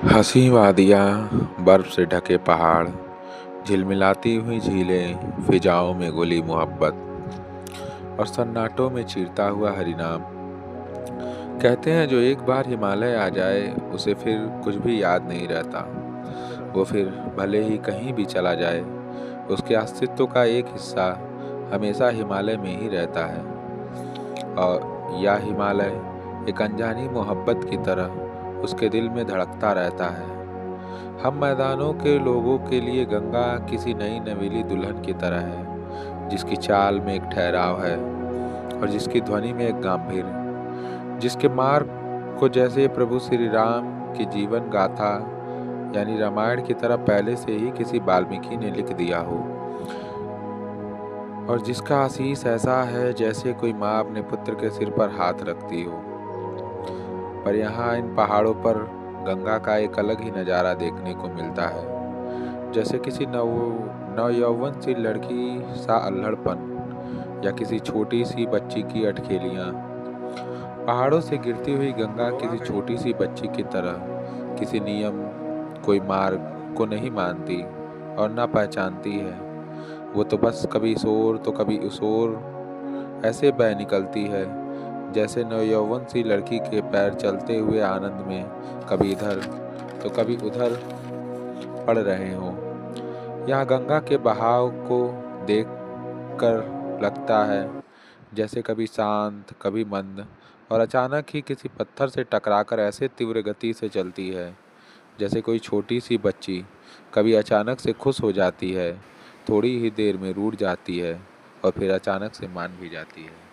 हंसी वादियाँ, बर्फ से ढके पहाड़, झिलमिलाती हुई झीलें, फिजाओं में घुली मोहब्बत और सन्नाटों में चीरता हुआ हरिनाम। कहते हैं जो एक बार हिमालय आ जाए उसे फिर कुछ भी याद नहीं रहता। वो फिर भले ही कहीं भी चला जाए, उसके अस्तित्व का एक हिस्सा हमेशा हिमालय में ही रहता है। और यह हिमालय एक अनजानी मोहब्बत की तरह उसके दिल में धड़कता रहता है। हम मैदानों के लोगों के लिए गंगा किसी नई नवेली दुल्हन की तरह है, जिसकी चाल में एक ठहराव है और जिसकी ध्वनि में एक गांभीर्य, जिसके मार्ग को जैसे प्रभु श्री राम की जीवन गाथा यानी रामायण की तरह पहले से ही किसी वाल्मीकि ने लिख दिया हो, और जिसका आशीष ऐसा है जैसे कोई माँ अपने पुत्र के सिर पर हाथ रखती हो। पर यहाँ इन पहाड़ों पर गंगा का एक अलग ही नज़ारा देखने को मिलता है। जैसे किसी नवयौवन सी लड़की सा अल्हड़पन या किसी छोटी सी बच्ची की अटखेलियाँ। पहाड़ों से गिरती हुई गंगा किसी छोटी सी बच्ची की तरह किसी नियम, कोई मार्ग को नहीं मानती और ना पहचानती है। वो तो बस कभी इस ओर तो कभी उस ओर ऐसे बह निकलती है जैसे नवयौवन सी लड़की के पैर चलते हुए आनंद में कभी इधर तो कभी उधर पड़ रहे हों। यहाँ गंगा के बहाव को देख कर लगता है जैसे कभी शांत, कभी मंद और अचानक ही किसी पत्थर से टकराकर ऐसे तीव्र गति से चलती है जैसे कोई छोटी सी बच्ची कभी अचानक से खुश हो जाती है, थोड़ी ही देर में रूठ जाती है और फिर अचानक से मान भी जाती है।